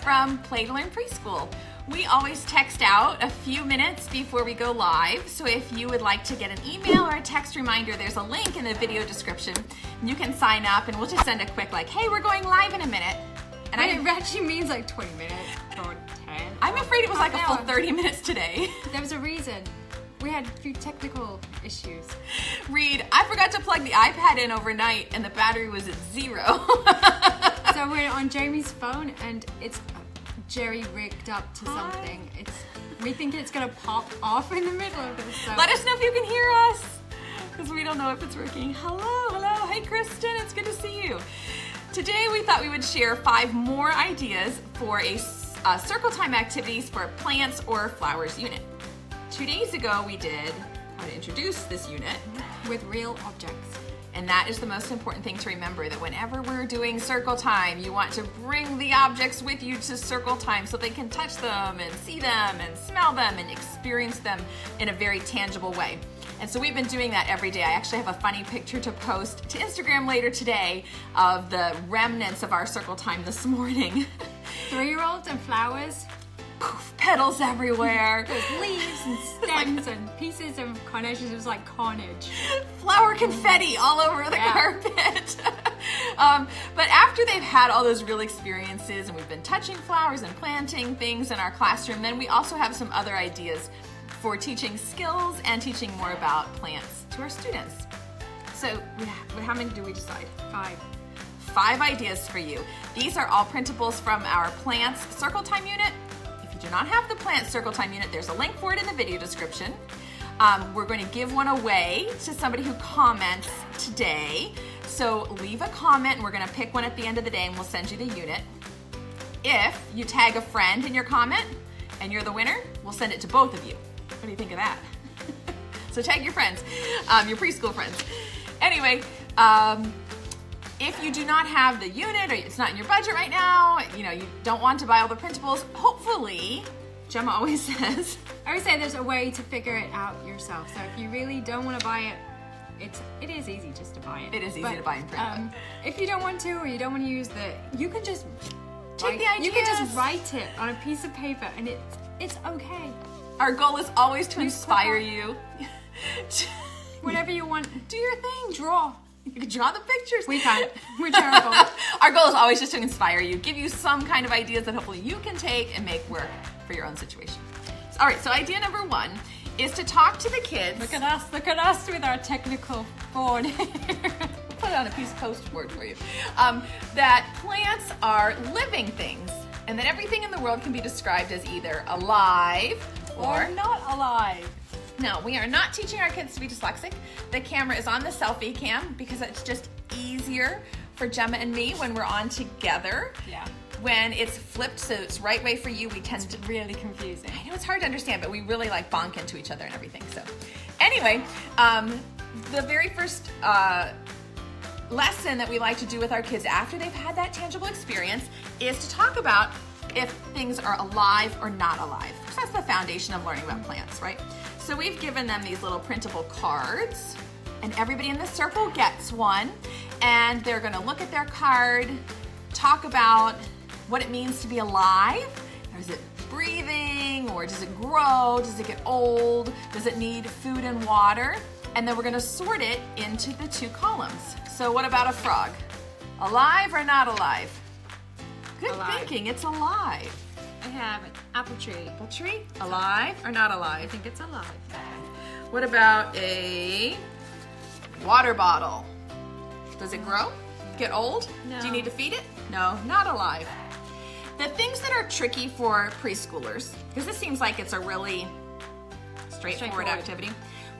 from Play to Learn Preschool. We always text out a few minutes before we go live, so if you would like to get an email or a text reminder, there's a link in the video description. You can sign up and we'll just send a quick like, hey, we're going live in a minute. And it actually means like 20 minutes or 10. I'm afraid it was like a full 30 minutes today. There was a reason. We had a few technical issues. Reed, I forgot to plug the iPad in overnight and the battery was at 0. So we're on Jamie's phone and it's Jerry rigged up to something. We think it's gonna pop off in the middle of this. So. Let us know if you can hear us, because we don't know if it's working. Hello. Hey, Kristen, it's good to see you. Today we thought we would share 5 more ideas for a circle time activities for plants or flowers unit. 2 days ago we did how to introduce this unit with real objects. And that is the most important thing to remember, that whenever we're doing circle time, you want to bring the objects with you to circle time so they can touch them and see them and smell them and experience them in a very tangible way. And so we've been doing that every day. I actually have a funny picture to post to Instagram later today of the remnants of our circle time this morning. 3-year-olds and flowers. Poof, petals everywhere. There's leaves and stems and pieces of carnations. It was like carnage. Flower confetti all over the carpet. But after they've had all those real experiences and we've been touching flowers and planting things in our classroom, then we also have some other ideas for teaching skills and teaching more about plants to our students. So how many do we decide? 5 ideas for you. These are all printables from our Plants Circle Time unit. If you do not have the Plants Circle Time unit, there's a link for it in the video description. We're going to give one away to somebody who comments today. So leave a comment and we're going to pick one at the end of the day and we'll send you the unit. If you tag a friend in your comment and you're the winner, we'll send it to both of you. What do you think of that? So tag your friends, your preschool friends. Anyway, if you do not have the unit or it's not in your budget right now, you don't want to buy all the printables, hopefully, Gemma always says. I always say there's a way to figure it out yourself. So if you really don't want to buy it, it is easy just to buy it. It is easy to buy and print. If you don't want to or you don't want to use you can just take the ideas. You can just write it on a piece of paper and it's okay. Our goal is always to inspire you. Whatever you want. Do your thing. Draw. You can draw the pictures. We can't. We're terrible. Our goal is always just to inspire you, give you some kind of ideas that hopefully you can take and make work for your own situation. All right, so idea number 1 is to talk to the kids. Look at us with our technical board. Put it on a piece of poster board for you. That plants are living things and that everything in the world can be described as either alive or not alive. No, we are not teaching our kids to be dyslexic. The camera is on the selfie cam because it's just easier for Gemma and me when we're on together. Yeah. When it's flipped so it's right way for you, we tend to really confusing. I know it's hard to understand, but we really like bonk into each other and everything. So anyway, the very first lesson that we like to do with our kids after they've had that tangible experience is to talk about if things are alive or not alive. So that's the foundation of learning about plants, right? So we've given them these little printable cards and everybody in the circle gets one and they're gonna look at their card, talk about what it means to be alive. Is it breathing or does it grow? Does it get old? Does it need food and water? And then we're gonna sort it into the 2 columns. So what about a frog? Alive or not alive? Good thinking, it's alive. I have an apple tree. Apple tree? Alive or not alive? I think it's alive. What about a water bottle? Does it grow? Get old? No. Do you need to feed it? No, not alive. The things that are tricky for preschoolers, because this seems like it's a really straightforward activity,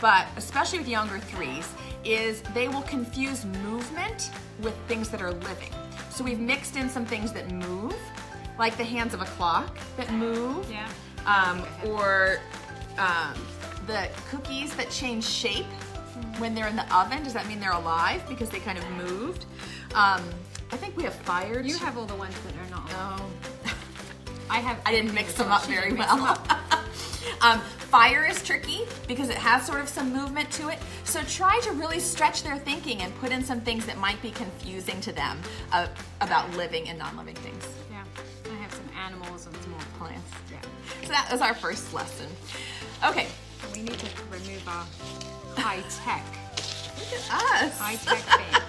but especially with younger 3s, is they will confuse movement with things that are living. So we've mixed in some things that move, like the hands of a clock that move, or the cookies that change shape when they're in the oven. Does that mean they're alive because they kind of moved? I think we have fire. You have all the ones that are not. No. I didn't mix them up very well. Fire is tricky because it has sort of some movement to it. So try to really stretch their thinking and put in some things that might be confusing to them about living and non-living things. Yeah, I have some animals vegetables and some more Plants. Yeah. So that was our first lesson. Okay. We need to remove our high-tech Us. thing.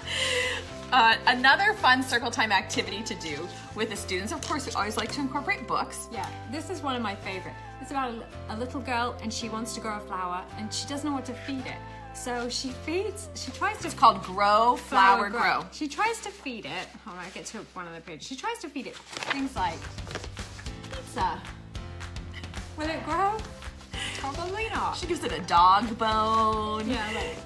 Another fun circle time activity to do with the students. Of course, we always like to incorporate books. Yeah, this is one of my favorite. It's about a little girl and she wants to grow a flower and she doesn't know what to feed it. So she tries to... It's called Grow, Flower, Grow. She tries to feed it, hold on, I get to one of the pages. She tries to feed it things like pizza. Will it grow? Probably not. She gives it a dog bone. Yeah, like,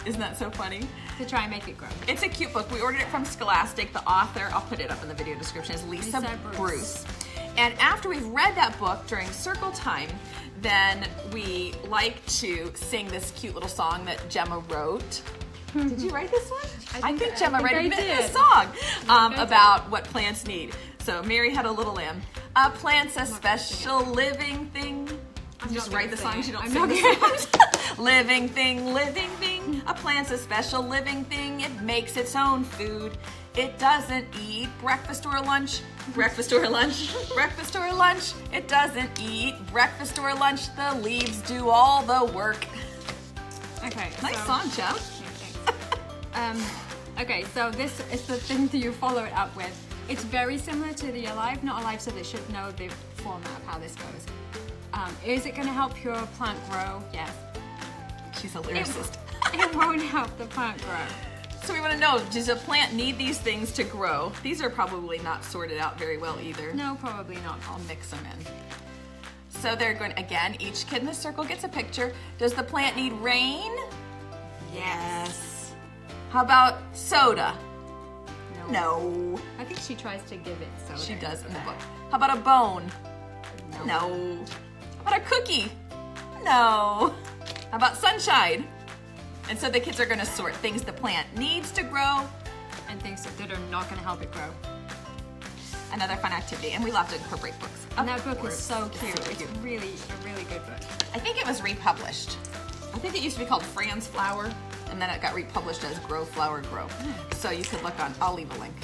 Isn't that so funny? to try and make it grow. It's a cute book. We ordered it from Scholastic. The author, I'll put it up in the video description, is Lisa Bruce. And after we've read that book during circle time, then we like to sing this cute little song that Gemma wrote. Did you write this one? I think Gemma wrote a song about what plants need. So Mary had a little lamb. A plant's a special living thing. You just write the songs, you don't sing the songs. Living thing. A plant's a special living thing. It makes its own food. It doesn't eat breakfast or lunch. Breakfast or lunch. Breakfast or lunch. It doesn't eat breakfast or lunch. The leaves do all the work. Okay. Nice song, Gem. Okay, so this is the thing that you follow it up with. It's very similar to the Alive, Not Alive, so they should know the format of how this goes. Is it going to help your plant grow? Yes. She's a lyricist. It won't help the plant grow. So we want to know, does a plant need these things to grow? These are probably not sorted out very well either. No, probably not. I'll mix them in. So they're going, again, each kid in the circle gets a picture. Does the plant need rain? Yes. How about soda? No. I think she tries to give it soda. She does in the book. How about a bone? No. How about a cookie? No. How about sunshine? And so the kids are going to sort things the plant needs to grow and things that are not going to help it grow. Another fun activity, and we love to incorporate books. And that book is so cute. It's really a really good book. I think it was republished. I think it used to be called Fran's Flower, and then it got republished as Grow, Flower, Grow. So you could look on, I'll leave a link.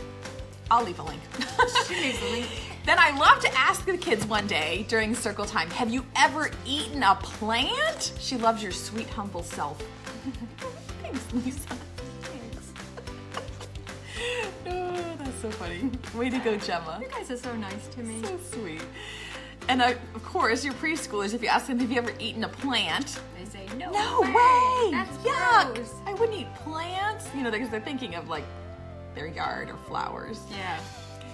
She leaves the link. Then I love to ask the kids one day during circle time, have you ever eaten a plant? She loves your sweet, humble self. Thanks, Lisa. Thanks. Oh, that's so funny. Way to go, Gemma. You guys are so nice to me. So sweet. And of course, your preschoolers, if you ask them, have you ever eaten a plant? They say, no way. That's yuck. gross. I wouldn't eat plants. You know, because they're thinking of like their yard or flowers. Yeah.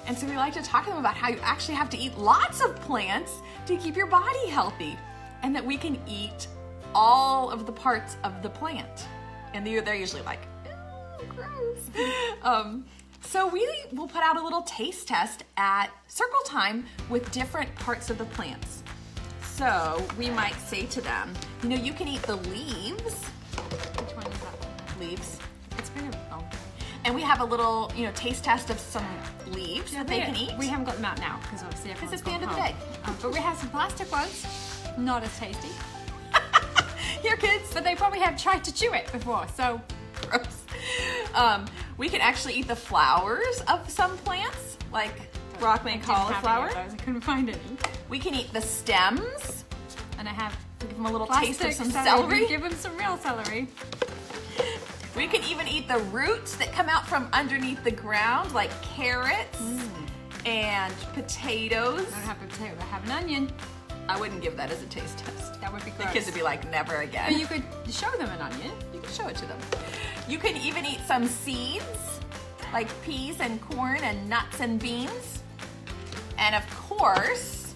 And so we like to talk to them about how you actually have to eat lots of plants to keep your body healthy, and that we can eat all of the parts of the plant. And they're usually like, oh, gross. So we will put out a little taste test at circle time with different parts of the plants. So we might say to them, you know, you can eat the leaves. Which one is that? Leaves. It's been a long time. And we have a little, you know, taste test of some leaves that they can eat. We haven't got them out now because obviously everyone's it's the end of the gone day. home. But we have some plastic ones, not as tasty. Here, kids. But they probably have tried to chew it before, so gross. We can actually eat the flowers of some plants, like broccoli and cauliflower. I couldn't find any. We can eat the stems, And I have give them a little plastic taste of some celery. Give them some real celery. We can even eat the roots that come out from underneath the ground, like carrots and potatoes. I don't have a potato, I have an onion. I wouldn't give that as a taste test. That would be The gross. kids would be like, never again. But you could show them an onion. You can show it to them. You can even eat some seeds, like peas and corn and nuts and beans. And of course,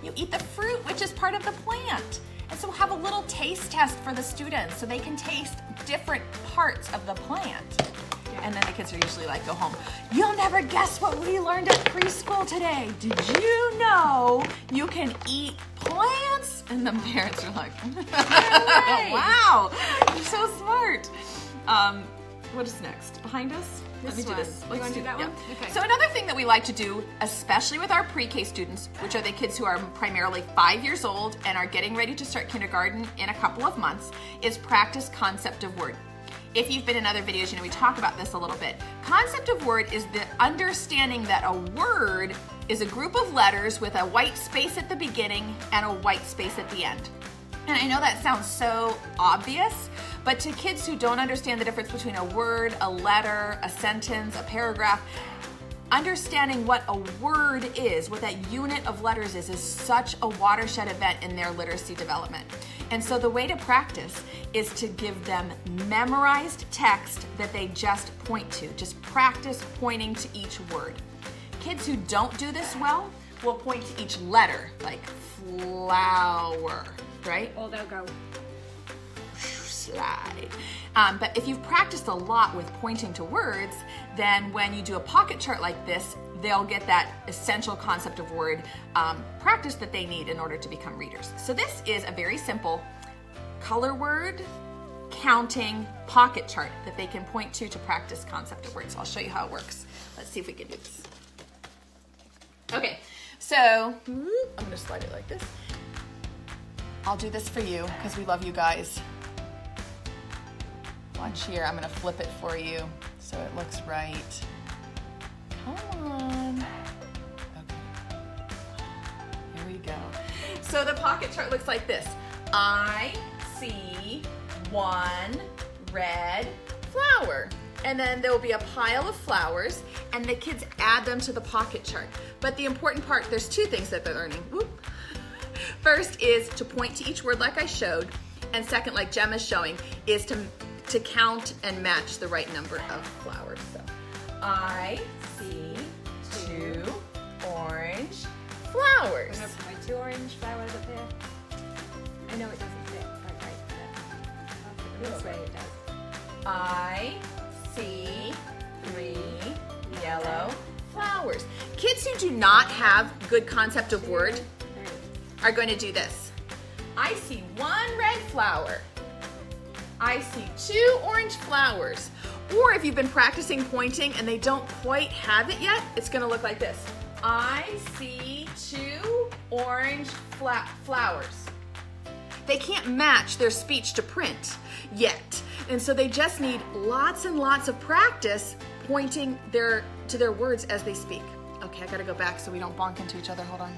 you eat the fruit, which is part of the plant. And so we'll have a little taste test for the students so they can taste different parts of the plant. And then the kids are usually like, go home. You'll never guess what we learned at preschool today. Did you know you can eat plants? And the parents are like, wow, you're so smart. What is next? Behind us? Let me do this. You want to do that one? Okay. So another thing that we like to do, especially with our pre-K students, which are the kids who are primarily 5 years old and are getting ready to start kindergarten in a couple of months, is practice concept of word. if you've been in other videos, we talk about this a little bit. Concept of word is the understanding that a word is a group of letters with a white space at the beginning and a white space at the end. And I know that sounds so obvious, but to kids who don't understand the difference between a word, a letter, a sentence, a paragraph, understanding what a word is, what that unit of letters is such a watershed event in their literacy development. And so the way to practice is to give them memorized text that they just point to. Just practice pointing to each word. Kids who don't do this well will point to each letter, like flower, right? Or they'll go slide. But if you've practiced a lot with pointing to words, then when you do a pocket chart like this, they'll get that essential concept of word practice that they need in order to become readers. So this is a very simple color word counting pocket chart that they can point to practice concept of words. So I'll show you how it works. Let's see if we can do this. Okay, so I'm gonna slide it like this. I'll do this for you because we love you guys. Watch here, I'm gonna flip it for you so it looks right. Come on. Okay. Here we go. So the pocket chart looks like this. I see one red flower. And then there will be a pile of flowers, and the kids add them to the pocket chart. But the important part, there's two things that they're learning. Whoop. First is to point to each word like I showed, and second, like Gemma's showing, is to count and match the right number of flowers. So I see 2 orange flowers. I'm gonna put my 2 orange flowers up here. I know it doesn't fit right there. This way it does. I see 3 yellow flowers. Kids who do not have good concept of word are going to do this. I see 1 red flower. I see 2 orange flowers. Or if you've been practicing pointing and they don't quite have it yet, it's going to look like this. I see 2 orange flowers. They can't match their speech to print yet. And so they just need lots and lots of practice pointing to their words as they speak. Okay, I gotta go back so we don't bonk into each other. Hold on.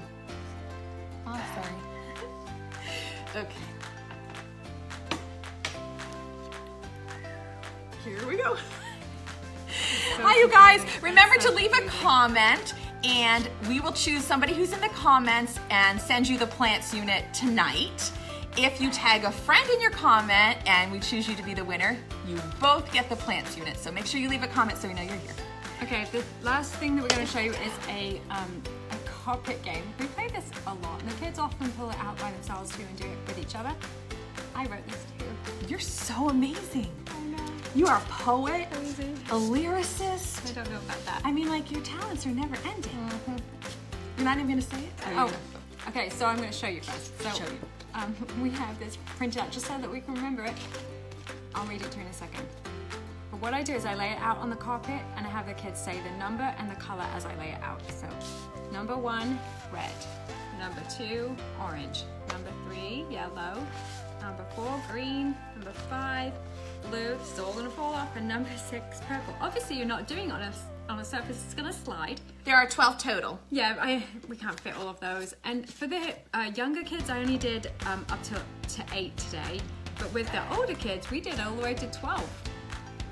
Oh, sorry. Okay. Here we go. Hi, you guys. Remember to leave a comment, and we will choose somebody who's in the comments and send you the plants unit tonight. If you tag a friend in your comment and we choose you to be the winner, you both get the plants unit. So make sure you leave a comment so we know you're here. Okay, the last thing that we're going to show you is a carpet game. We play this a lot, and the kids often pull it out by themselves too and do it with each other. I wrote this too. You're so amazing. I know. You are a poet, Crazy. a lyricist. I don't know about that. I mean, like, your talents are never ending. You're not even going to say it? Oh, okay, so I'm going to show you first. So, Show you. we have this printed out just so that we can remember it. I'll read it to you in a second. But what I do is I lay it out on the carpet and I have the kids say the number and the color as I lay it out. So, number 1, red. Number 2, orange. Number 3, yellow. Number 4, green. Number 5, blue. This is all going to fall off. And number 6, purple. Obviously, you're not doing it on a surface. It's going to slide. There are 12 total. Yeah, we can't fit all of those. And for the younger kids, I only did up to 8 today. But with the older kids, we did all the way to 12.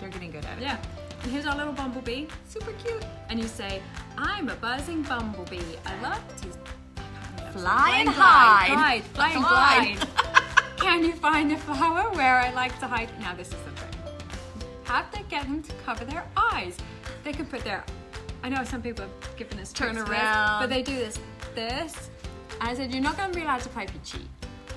They're getting good at it. Yeah. And here's our little bumblebee. Super cute. And you say, I'm a buzzing bumblebee. I love to Fly and hide. Fly and glide. Can you find a flower where I like to hide? Now this is the trick. Have to get them to cover their eyes. They can put their, I know some people have given us Turn tricks for around. this, but they do this. And I said, you're not going to be allowed to play if you cheat.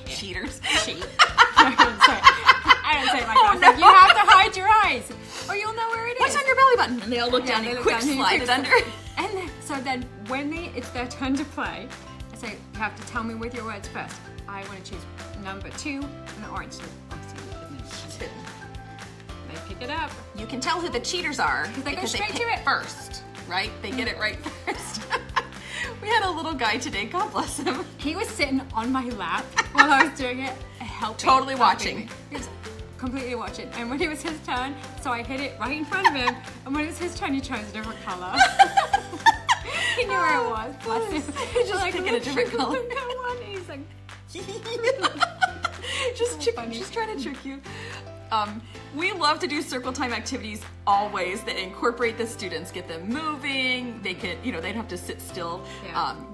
Cheaters. Cheat. I don't say it like that. no. You have to hide your eyes, or you'll know where it is. What's on your belly button? And they all look down they and look quick down and you slide quick it under. And then, so then when it's their turn to play, I say, you have to tell me with your words first. I want to choose number 2 and orange. So obviously, they pick it up. You can tell who the cheaters are they go because straight to pick it. first, right? They get it right first. We had a little guy today, God bless him. He was sitting on my lap while I was doing it, helping. Totally helping watching. me. He was completely watch it. And when it was his turn, so I hit it right in front of him. And when it was his turn, he chose a different color. He knew where it was. Bless him. He's just like picking a different color. He's like, just trying to trick you. We love to do circle time activities always that incorporate the students, get them moving. They can, they don't have to sit still,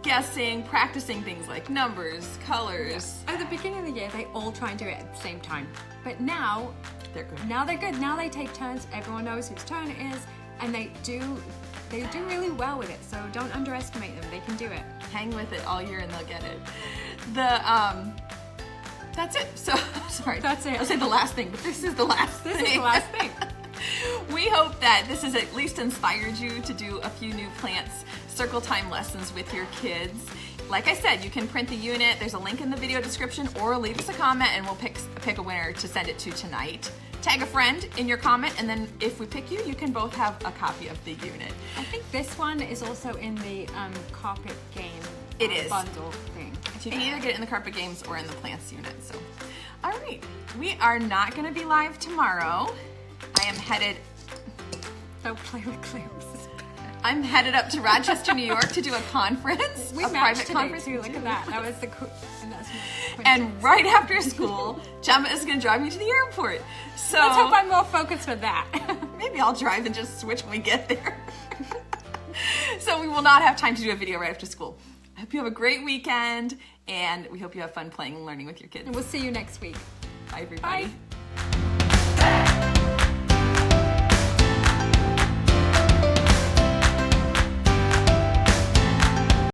guessing, practicing things like numbers, colors. At the beginning of the year, they all try and do it at the same time. But now They're good. Now they're good. Now they take turns. Everyone knows whose turn it is, and they do really well with it. So don't underestimate them. They can do it. Hang with it all year and they'll get it. That's it. So, sorry. That's it. I'll say the last thing, but this is the last thing. This is the last thing. We hope that this has at least inspired you to do a few new plants circle time lessons with your kids. Like I said, you can print the unit. There's a link in the video description, or leave us a comment and we'll pick a winner to send it to tonight. Tag a friend in your comment, and then if we pick you, you can both have a copy of the unit. I think this one is also in the carpet game It is. bundle thing. You can either get it in the carpet games or in the plants unit. So, all right, we are not going to be live tomorrow. I am headed. Don't play with clams. I'm headed up to Rochester, New York to do a conference, We a matched private today conference. too. Look at that. That was the cool. And that's my And right after school, Gemma is going to drive me to the airport. So let's hope I'm more focused for that. maybe I'll drive and just switch when we get there. So we will not have time to do a video right after school. I hope you have a great weekend, and we hope you have fun playing and learning with your kids. And we'll see you next week. Bye, everybody. Bye.